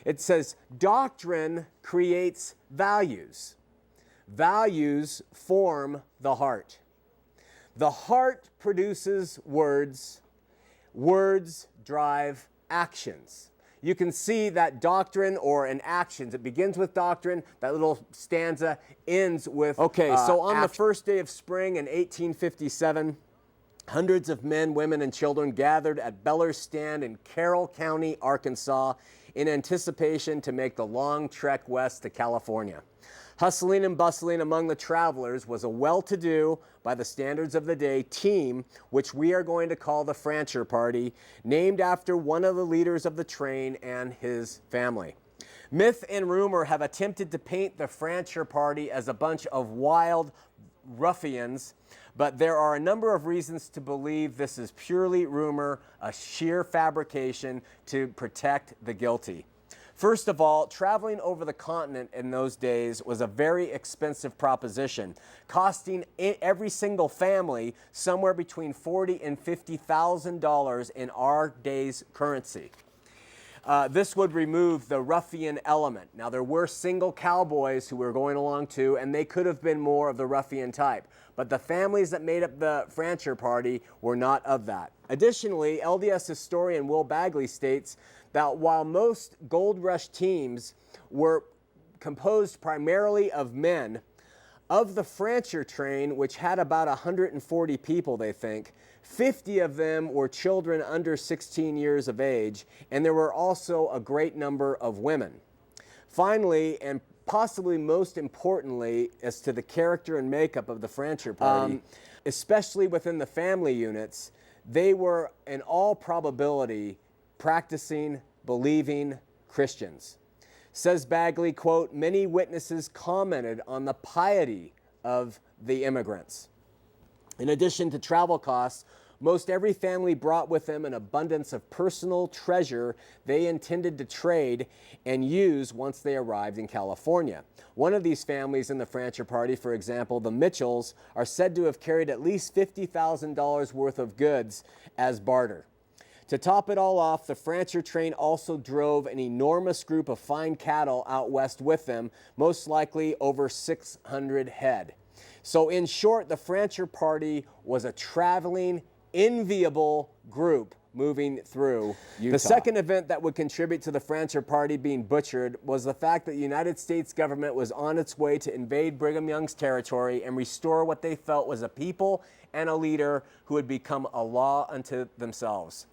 It says, doctrine creates values. Values form the heart. The heart produces words. Words drive actions. You can see that doctrine or an actions. It begins with doctrine. That little stanza ends with so on the first day of spring in 1857, hundreds of men, women, and children gathered at Beller's Stand in Carroll County, Arkansas, in anticipation to make the long trek west to California. Hustling and bustling among the travelers was a well-to-do, by the standards of the day, team, which we are going to call the Francher Party, named after one of the leaders of the train and his family. Myth and rumor have attempted to paint the Francher Party as a bunch of wild ruffians, but there are a number of reasons to believe this is purely rumor, a sheer fabrication to protect the guilty. First of all, traveling over the continent in those days was a very expensive proposition, costing every single family somewhere between $40,000 and $50,000 in our day's currency. This would remove the ruffian element. Now, there were single cowboys who were going along too, and they could have been more of the ruffian type. But the families that made up the Francher Party were not of that. Additionally, LDS historian Will Bagley states that while most gold rush teams were composed primarily of men, of the Francher train, which had about 140 people, they think, 50 of them were children under 16 years of age, and there were also a great number of women. Finally, and possibly most importantly, as to the character and makeup of the Francher Party, especially within the family units, they were, in all probability, practicing, believing Christians. Says Bagley, quote, many witnesses commented on the piety of the immigrants. In addition to travel costs, most every family brought with them an abundance of personal treasure they intended to trade and use once they arrived in California. One of these families in the Francher Party, for example, the Mitchells, are said to have carried at least $50,000 worth of goods as barter. To top it all off, the Francher train also drove an enormous group of fine cattle out west with them, most likely over 600 head. So in short, the Francher Party was a traveling, enviable group moving through Utah. The second event that would contribute to the Francher Party being butchered was the fact that the United States government was on its way to invade Brigham Young's territory and restore what they felt was a people and a leader who had become a law unto themselves.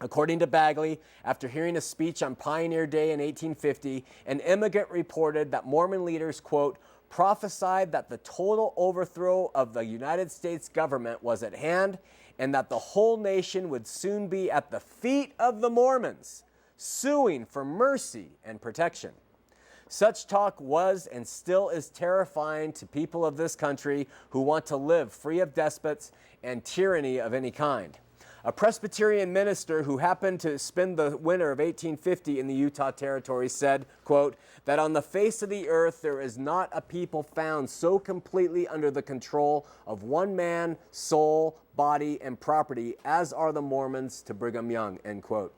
According to Bagley, after hearing a speech on Pioneer Day in 1850, an immigrant reported that Mormon leaders, quote, prophesied that the total overthrow of the United States government was at hand and that the whole nation would soon be at the feet of the Mormons, suing for mercy and protection. Such talk was and still is terrifying to people of this country who want to live free of despots and tyranny of any kind. A Presbyterian minister who happened to spend the winter of 1850 in the Utah Territory said, quote, that on the face of the earth there is not a people found so completely under the control of one man, soul, body, and property as are the Mormons to Brigham Young, end quote.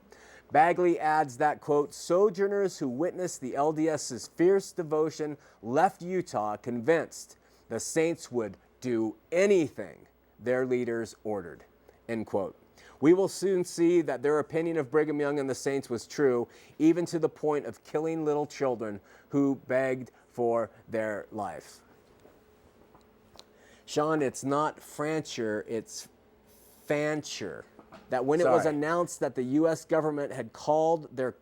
Bagley adds that, quote, sojourners who witnessed the LDS's fierce devotion left Utah convinced the saints would do anything their leaders ordered, end quote. We will soon see that their opinion of Brigham Young and the saints was true, even to the point of killing little children who begged for their life. Sean, it's not Francher, it's Fancher. That when it was announced that the U.S. government had called their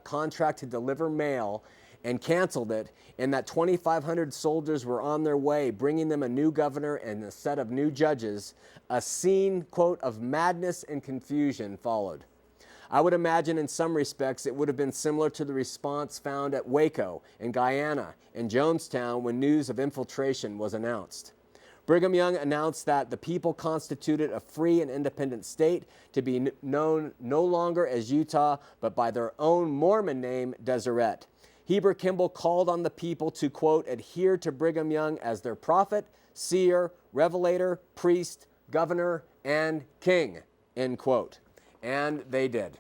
contract to deliver mail and canceled it, and that 2,500 soldiers were on their way, bringing them a new governor and a set of new judges, a scene, quote, of madness and confusion followed. I would imagine in some respects it would have been similar to the response found at Waco and Guyana and Jonestown when news of infiltration was announced. Brigham Young announced that the people constituted a free and independent state to be known no longer as Utah, but by their own Mormon name, Deseret. Heber Kimball called on the people to, quote, adhere to Brigham Young as their prophet, seer, revelator, priest, governor, and king, end quote. And they did.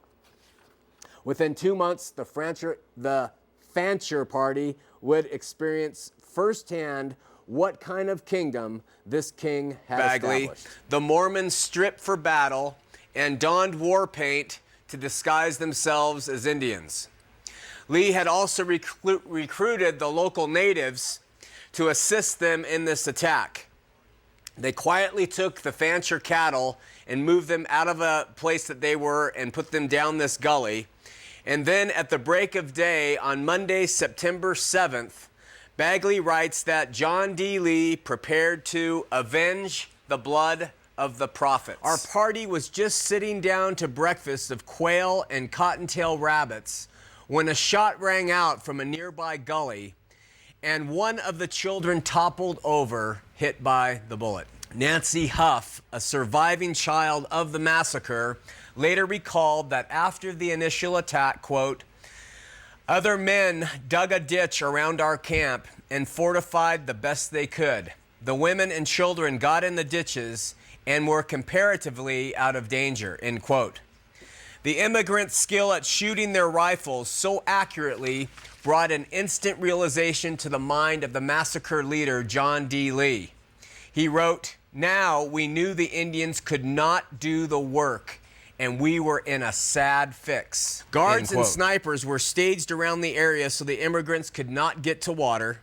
Within 2 months, the Fancher party would experience firsthand what kind of kingdom this king had established. The Mormons stripped for battle and donned war paint to disguise themselves as Indians. Lee had also recruited the local natives to assist them in this attack. They quietly took the Fancher cattle and moved them out of a place that they were and put them down this gully. And then at the break of day on Monday, September 7th, Bagley writes that John D. Lee prepared to avenge the blood of the prophets. Our party was just sitting down to breakfast of quail and cottontail rabbits when a shot rang out from a nearby gully and one of the children toppled over, hit by the bullet. Nancy Huff, a surviving child of the massacre, later recalled that after the initial attack, quote, "Other men dug a ditch around our camp and fortified the best they could. The women and children got in the ditches and were comparatively out of danger," end quote. The immigrants' skill at shooting their rifles so accurately brought an instant realization to the mind of the massacre leader, John D. Lee. He wrote, "Now we knew the Indians could not do the work, and we were in a sad fix." Guards and snipers were staged around the area so the immigrants could not get to water.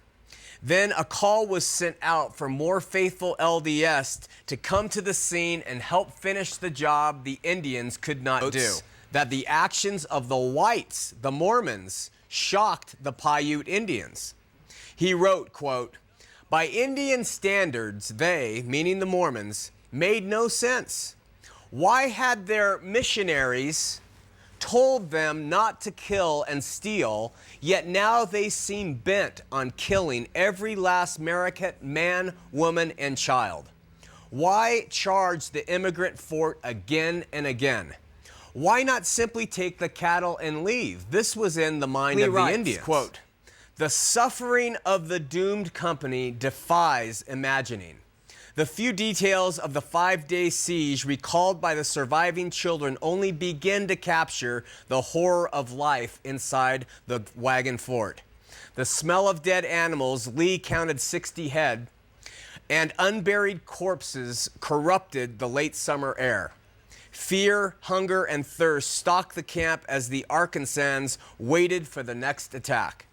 Then a call was sent out for more faithful LDS to come to the scene and help finish the job the Indians could not do. That the actions of the whites, the Mormons, shocked the Paiute Indians. He wrote, quote, "By Indian standards, they, meaning the Mormons, made no sense. Why had their missionaries told them not to kill and steal, yet now they seem bent on killing every last man, woman, and child? Why charge the immigrant fort again and again? Why not simply take the cattle and leave?" This was in the mind of the Indians. Quote, "The suffering of the doomed company defies imagining. The few details of the 5-day siege recalled by the surviving children only begin to capture the horror of life inside the wagon fort. The smell of dead animals, Lee counted 60 head, and unburied corpses corrupted the late summer air. Fear, hunger, and thirst stalked the camp as the Arkansans waited for the next attack.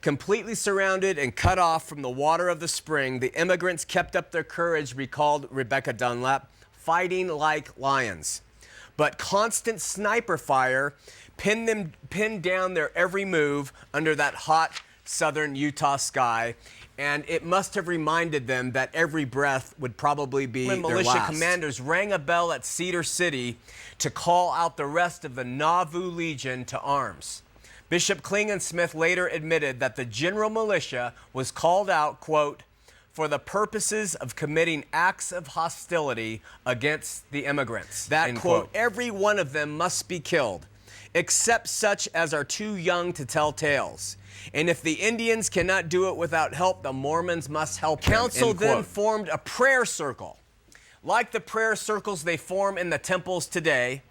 Completely surrounded and cut off from the water of the spring, the immigrants kept up their courage," recalled Rebecca Dunlap, "fighting like lions. But constant sniper fire pinned down their every move under that hot southern Utah sky, and it must have reminded them that every breath would probably be their last." Militia commanders rang a bell at Cedar City to call out the rest of the Nauvoo Legion to arms. Bishop Klingensmith later admitted that the general militia was called out, quote, "for the purposes of committing acts of hostility against the immigrants." That, quote, "every one of them must be killed, except such as are too young to tell tales. And if the Indians cannot do it without help, the Mormons must help them." Council then formed a prayer circle, like the prayer circles they form in the temples today,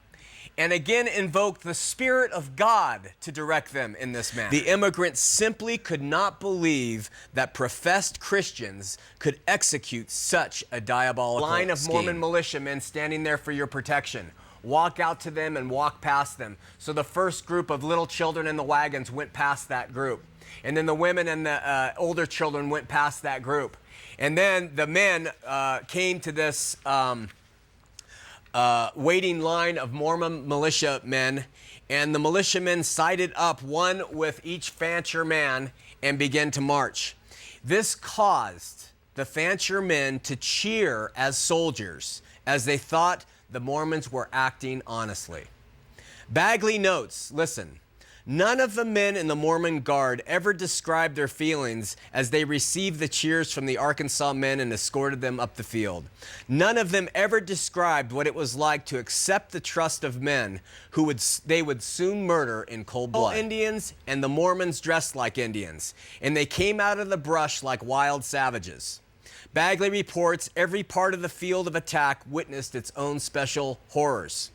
and again invoked the Spirit of God to direct them in this manner. The immigrants simply could not believe that professed Christians could execute such a diabolical line of Mormon militiamen standing there for your protection. Walk out to them and walk past them. So the first group of little children in the wagons went past that group. And then the women and the older children went past that group. And then the men came to this waiting line of Mormon militiamen, and the militiamen sided up one with each Fancher man and began to march. This caused the Fancher men to cheer as soldiers, as they thought the Mormons were acting honestly. Bagley notes, listen, "None of the men in the Mormon Guard ever described their feelings as they received the cheers from the Arkansas men and escorted them up the field. None of them ever described what it was like to accept the trust of men who they would soon murder in cold blood. All Indians and the Mormons dressed like Indians, and they came out of the brush like wild savages." Bagley reports every part of the field of attack witnessed its own special horrors.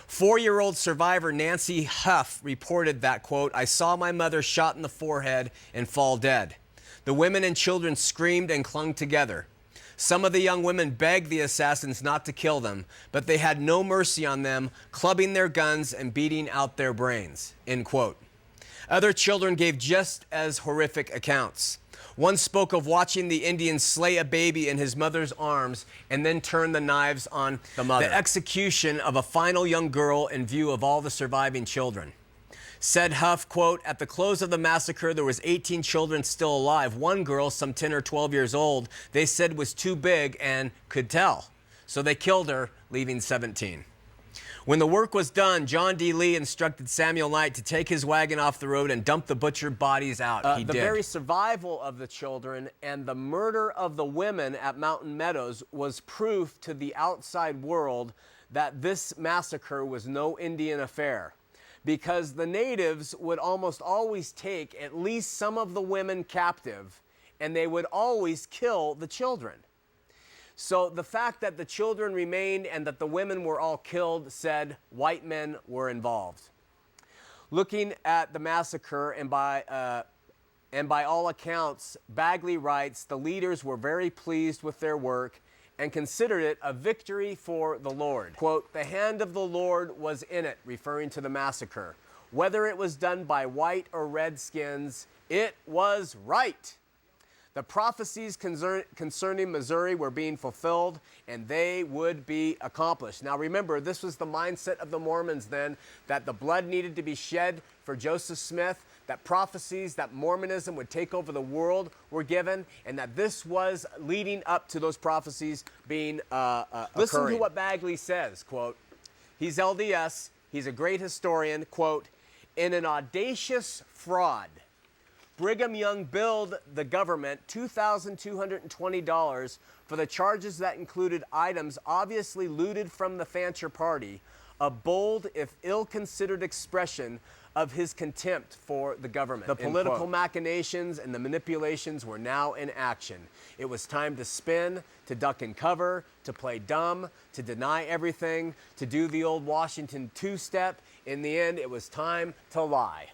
4-year-old survivor Nancy Huff reported that, quote, "I saw my mother shot in the forehead and fall dead. The women and children screamed and clung together. Some of the young women begged the assassins not to kill them, but they had no mercy on them, clubbing their guns and beating out their brains," end quote. Other children gave just as horrific accounts. One spoke of watching the Indians slay a baby in his mother's arms and then turn the knives on the mother. The execution of a final young girl in view of all the surviving children. Said Huff, quote, "At the close of the massacre, there was 18 children still alive. One girl, some 10 or 12 years old, they said was too big and could tell. So they killed her, leaving 17. When the work was done, John D. Lee instructed Samuel Knight to take his wagon off the road and dump the butchered bodies out. He did. The very survival of the children and the murder of the women at Mountain Meadows was proof to the outside world that this massacre was no Indian affair, because the natives would almost always take at least some of the women captive, and they would always kill the children. So the fact that the children remained and that the women were all killed said white men were involved. Looking at the massacre, and by all accounts, Bagley writes, the leaders were very pleased with their work and considered it a victory for the Lord. Quote, "The hand of the Lord was in it," referring to the massacre. "Whether it was done by white or redskins, it was right. The prophecies concerning Missouri were being fulfilled, and they would be accomplished." Now remember, this was the mindset of the Mormons then, that the blood needed to be shed for Joseph Smith, that prophecies that Mormonism would take over the world were given, and that this was leading up to those prophecies being Listen to what Bagley says, quote, he's LDS, he's a great historian, quote, "In an audacious fraud, Brigham Young billed the government $2,220 for the charges that included items obviously looted from the Fancher party, a bold, if ill-considered expression of his contempt for the government." The political machinations and the manipulations were now in action. It was time to spin, to duck and cover, to play dumb, to deny everything, to do the old Washington two-step. In the end, it was time to lie.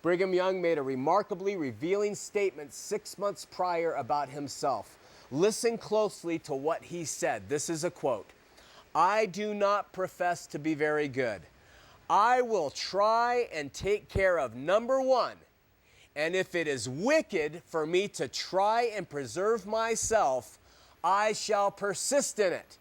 Brigham Young made a remarkably revealing statement 6 months prior about himself. Listen closely to what he said. This is a quote. "I do not profess to be very good. I will try and take care of number one. And if it is wicked for me to try and preserve myself, I shall persist in it.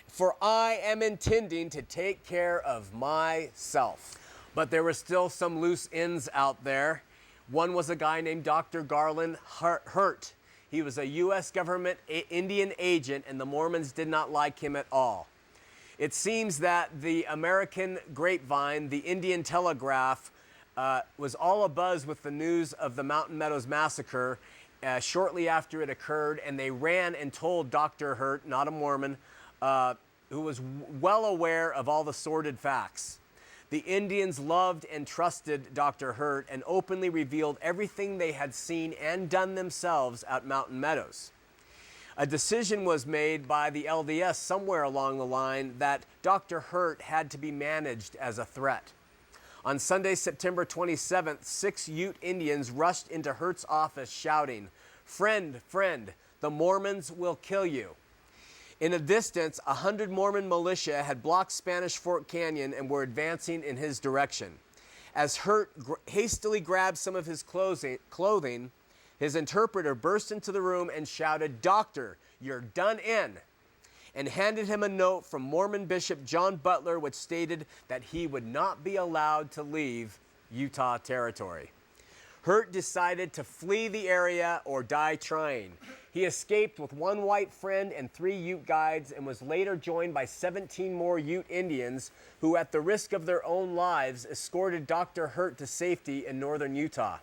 For I am intending to take care of myself." But there were still some loose ends out there. One was a guy named Dr. Garland Hurt. He was a U.S. government Indian agent, and the Mormons did not like him at all. It seems that the American grapevine, the Indian Telegraph, was all abuzz with the news of the Mountain Meadows Massacre shortly after it occurred, and they ran and told Dr. Hurt, not a Mormon, who was well aware of all the sordid facts. The Indians loved and trusted Dr. Hurt and openly revealed everything they had seen and done themselves at Mountain Meadows. A decision was made by the LDS somewhere along the line that Dr. Hurt had to be managed as a threat. On Sunday, September 27th, 6 Ute Indians rushed into Hurt's office shouting, "Friend, friend, the Mormons will kill you." In the distance, 100 Mormon militia had blocked Spanish Fork Canyon and were advancing in his direction. As Hurt hastily grabbed some of his clothing, his interpreter burst into the room and shouted, "Doctor, you're done in," and handed him a note from Mormon Bishop John Butler, which stated that he would not be allowed to leave Utah territory. Hurt decided to flee the area or die trying. He escaped with 1 white friend and 3 Ute guides, and was later joined by 17 more Ute Indians who, at the risk of their own lives, escorted Dr. Hurt to safety in northern Utah.